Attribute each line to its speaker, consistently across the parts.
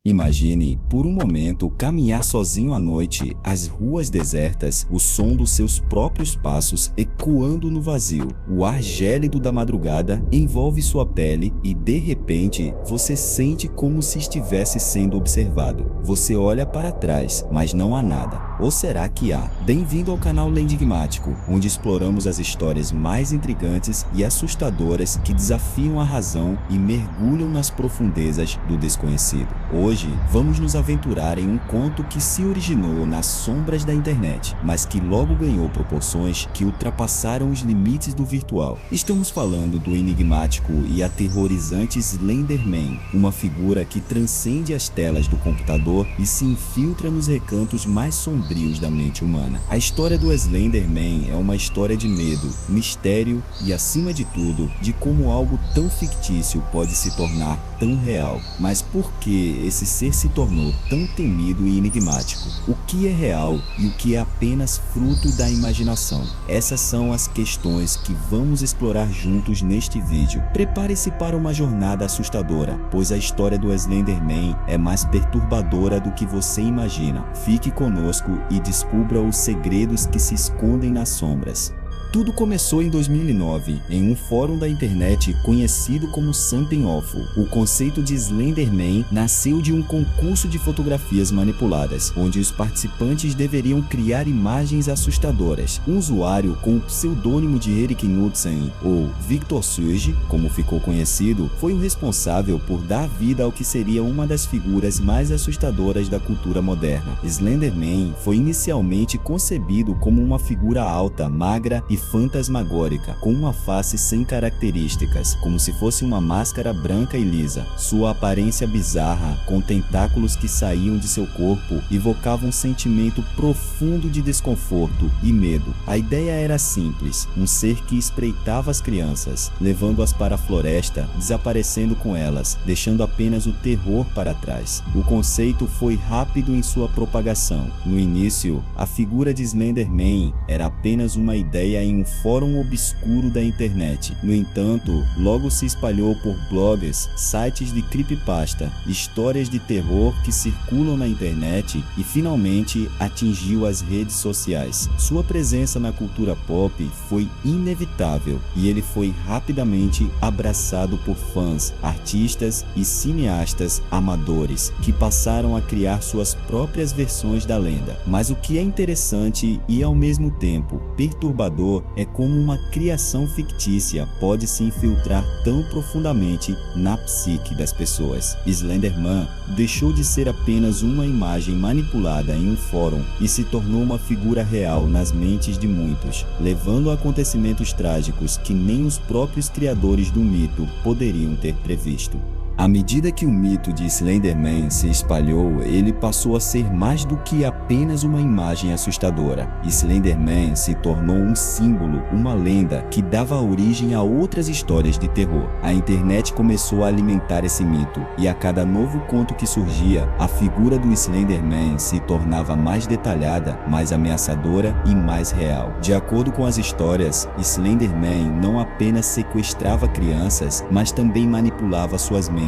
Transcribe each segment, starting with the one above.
Speaker 1: Imagine, por um momento, caminhar sozinho à noite, as ruas desertas, o som dos seus próprios passos ecoando no vazio. O ar gélido da madrugada envolve sua pele e, de repente, você sente como se estivesse sendo observado. Você olha para trás, mas não há nada. Ou será que há? Bem-vindo ao canal Lendigmático, onde exploramos as histórias mais intrigantes e assustadoras que desafiam a razão e mergulham nas profundezas do desconhecido. Hoje, vamos nos aventurar em um conto que se originou nas sombras da internet, mas que logo ganhou proporções que ultrapassaram os limites do virtual. Estamos falando do enigmático e aterrorizante Slender Man, uma figura que transcende as telas do computador e se infiltra nos recantos mais sombrios da mente humana. A história do Slender Man é uma história de medo, mistério e, acima de tudo, de como algo tão fictício pode se tornar tão real. Mas por que esse ser se tornou tão temido e enigmático? O que é real e o que é apenas fruto da imaginação? Essas são as questões que vamos explorar juntos neste vídeo. Prepare-se para uma jornada assustadora, pois a história do Slender Man é mais perturbadora do que você imagina. Fique conosco e descubra os segredos que se escondem nas sombras. Tudo começou em 2009, em um fórum da internet conhecido como Something Awful. O conceito de Slender Man nasceu de um concurso de fotografias manipuladas, onde os participantes deveriam criar imagens assustadoras. Um usuário com o pseudônimo de Erik Knudsen, ou Victor Surge, como ficou conhecido, foi o responsável por dar vida ao que seria uma das figuras mais assustadoras da cultura moderna. Slender Man foi inicialmente concebido como uma figura alta, magra e fantasmagórica, com uma face sem características, como se fosse uma máscara branca e lisa. Sua aparência bizarra, com tentáculos que saíam de seu corpo, evocava um sentimento profundo de desconforto e medo. A ideia era simples, um ser que espreitava as crianças, levando-as para a floresta, desaparecendo com elas, deixando apenas o terror para trás. O conceito foi rápido em sua propagação. No início, a figura de Slender Man era apenas uma ideia em um fórum obscuro da internet. No entanto, logo se espalhou por blogs, sites de creepypasta, histórias de terror que circulam na internet e finalmente atingiu as redes sociais. Sua presença na cultura pop foi inevitável e ele foi rapidamente abraçado por fãs, artistas e cineastas amadores que passaram a criar suas próprias versões da lenda. Mas o que é interessante e ao mesmo tempo perturbador é como uma criação fictícia pode se infiltrar tão profundamente na psique das pessoas. Slender Man deixou de ser apenas uma imagem manipulada em um fórum e se tornou uma figura real nas mentes de muitos, levando a acontecimentos trágicos que nem os próprios criadores do mito poderiam ter previsto. À medida que o mito de Slender Man se espalhou, ele passou a ser mais do que apenas uma imagem assustadora. Slender Man se tornou um símbolo, uma lenda que dava origem a outras histórias de terror. A internet começou a alimentar esse mito, e a cada novo conto que surgia, a figura do Slender Man se tornava mais detalhada, mais ameaçadora e mais real. De acordo com as histórias, Slender Man não apenas sequestrava crianças, mas também manipulava suas mentes,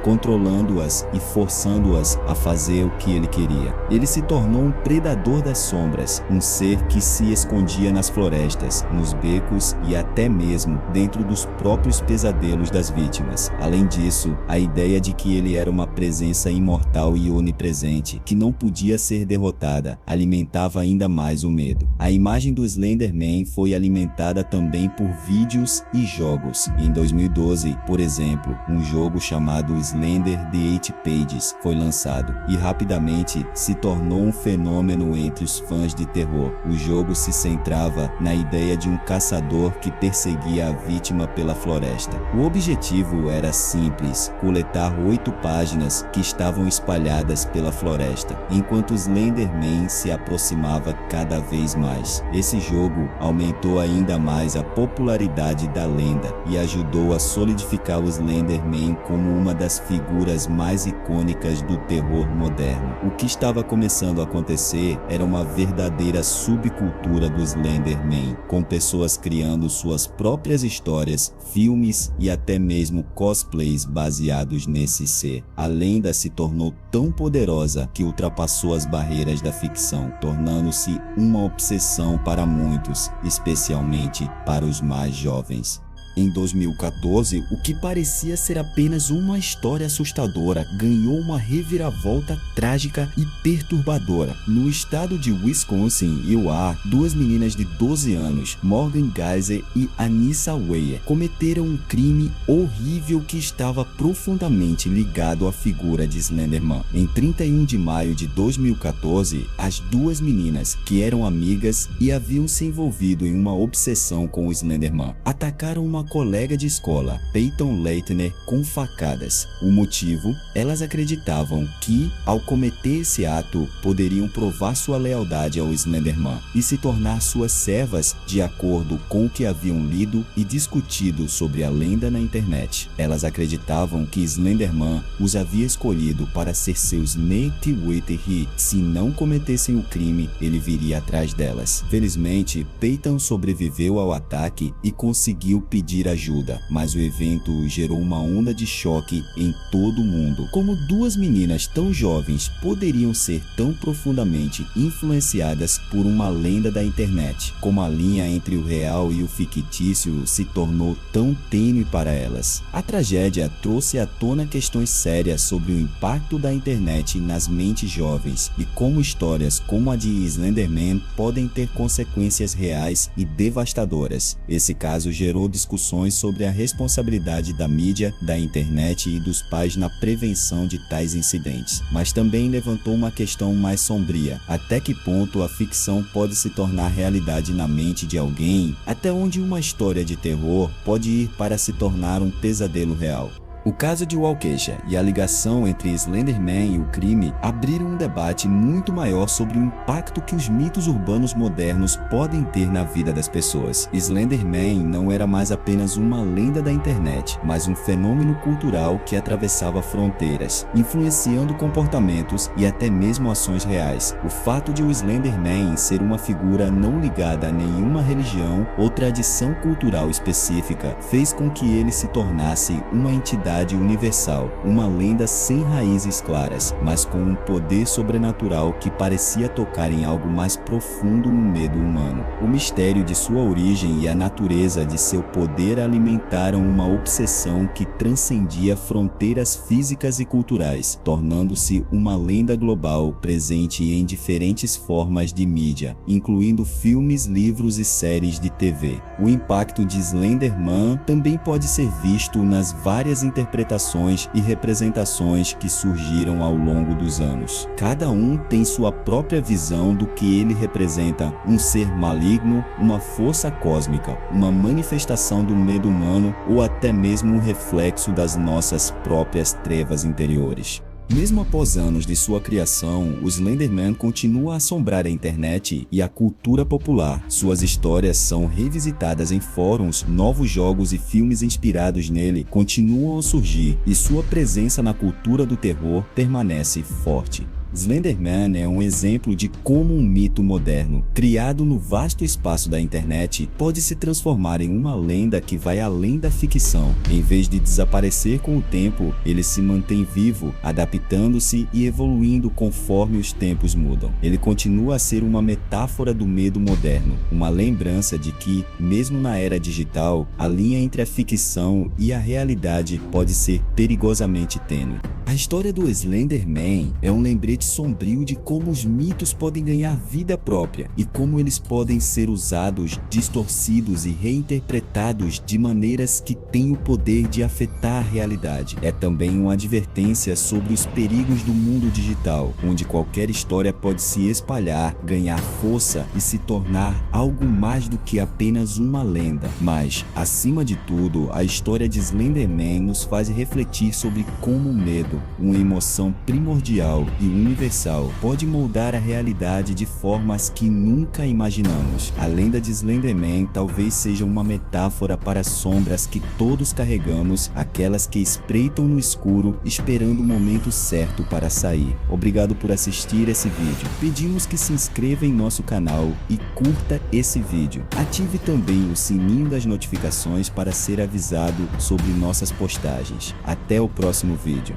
Speaker 1: controlando-as e forçando-as a fazer o que ele queria. Ele se tornou um predador das sombras, um ser que se escondia nas florestas, nos becos e até mesmo dentro dos próprios pesadelos das vítimas. Além disso, a ideia de que ele era uma presença imortal e onipresente, que não podia ser derrotada, alimentava ainda mais o medo. A imagem do Slender Man foi alimentada também por vídeos e jogos. Em 2012, por exemplo, um jogo chamado Slender The Eight Pages foi lançado e rapidamente se tornou um fenômeno entre os fãs de terror. O jogo se centrava na ideia de um caçador que perseguia a vítima pela floresta. O objetivo era simples: coletar 8 páginas que estavam espalhadas pela floresta, enquanto Slender Man se aproximava cada vez mais. Esse jogo aumentou ainda mais a popularidade da lenda e ajudou a solidificar o Slender Man como uma das figuras mais icônicas do terror moderno. O que estava começando a acontecer era uma verdadeira subcultura do Slenderman, com pessoas criando suas próprias histórias, filmes e até mesmo cosplays baseados nesse ser. A lenda se tornou tão poderosa que ultrapassou as barreiras da ficção, tornando-se uma obsessão para muitos, especialmente para os mais jovens. Em 2014, o que parecia ser apenas uma história assustadora ganhou uma reviravolta trágica e perturbadora. No estado de Wisconsin, USA, duas meninas de 12 anos, Morgan Geyser e Anissa Weier, cometeram um crime horrível que estava profundamente ligado à figura de Slenderman. Em 31 de maio de 2014, as duas meninas, que eram amigas e haviam se envolvido em uma obsessão com o Slenderman, atacaram uma colega de escola, Peyton Leitner, com facadas. O motivo? Elas acreditavam que, ao cometer esse ato, poderiam provar sua lealdade ao Slenderman e se tornar suas servas de acordo com o que haviam lido e discutido sobre a lenda na internet. Elas acreditavam que Slenderman os havia escolhido para ser seus Snake with He. Se não cometessem o crime, ele viria atrás delas. Felizmente, Peyton sobreviveu ao ataque e conseguiu pedir ajuda, mas o evento gerou uma onda de choque em todo o mundo. Como duas meninas tão jovens poderiam ser tão profundamente influenciadas por uma lenda da internet? Como a linha entre o real e o fictício se tornou tão tênue para elas? A tragédia trouxe à tona questões sérias sobre o impacto da internet nas mentes jovens e como histórias como a de Slenderman podem ter consequências reais e devastadoras. Esse caso gerou discussões sobre a responsabilidade da mídia, da internet e dos pais na prevenção de tais incidentes, mas também levantou uma questão mais sombria: até que ponto a ficção pode se tornar realidade na mente de alguém? Até onde uma história de terror pode ir para se tornar um pesadelo real? O caso de Waukesha e a ligação entre Slenderman e o crime abriram um debate muito maior sobre o impacto que os mitos urbanos modernos podem ter na vida das pessoas. Slenderman não era mais apenas uma lenda da internet, mas um fenômeno cultural que atravessava fronteiras, influenciando comportamentos e até mesmo ações reais. O fato de o Slenderman ser uma figura não ligada a nenhuma religião ou tradição cultural específica fez com que ele se tornasse uma entidade universal, uma lenda sem raízes claras, mas com um poder sobrenatural que parecia tocar em algo mais profundo no medo humano. O mistério de sua origem e a natureza de seu poder alimentaram uma obsessão que transcendia fronteiras físicas e culturais, tornando-se uma lenda global presente em diferentes formas de mídia, incluindo filmes, livros e séries de TV. O impacto de Slenderman também pode ser visto nas várias interpretações e representações que surgiram ao longo dos anos. Cada um tem sua própria visão do que ele representa: um ser maligno, uma força cósmica, uma manifestação do medo humano ou até mesmo um reflexo das nossas próprias trevas interiores. Mesmo após anos de sua criação, o Slenderman continua a assombrar a internet e a cultura popular. Suas histórias são revisitadas em fóruns, novos jogos e filmes inspirados nele continuam a surgir, e sua presença na cultura do terror permanece forte. Slenderman é um exemplo de como um mito moderno, criado no vasto espaço da internet, pode se transformar em uma lenda que vai além da ficção. Em vez de desaparecer com o tempo, ele se mantém vivo, adaptando-se e evoluindo conforme os tempos mudam. Ele continua a ser uma metáfora do medo moderno, uma lembrança de que, mesmo na era digital, a linha entre a ficção e a realidade pode ser perigosamente tênue. A história do Slenderman é um lembrete sombrio de como os mitos podem ganhar vida própria e como eles podem ser usados, distorcidos e reinterpretados de maneiras que têm o poder de afetar a realidade. É também uma advertência sobre os perigos do mundo digital, onde qualquer história pode se espalhar, ganhar força e se tornar algo mais do que apenas uma lenda. Mas, acima de tudo, a história de Slenderman nos faz refletir sobre como o medo, uma emoção primordial e única universal pode moldar a realidade de formas que nunca imaginamos. A lenda de Slenderman talvez seja uma metáfora para as sombras que todos carregamos, aquelas que espreitam no escuro esperando o momento certo para sair. Obrigado por assistir esse vídeo. Pedimos que se inscreva em nosso canal e curta esse vídeo. Ative também o sininho das notificações para ser avisado sobre nossas postagens. Até o próximo vídeo.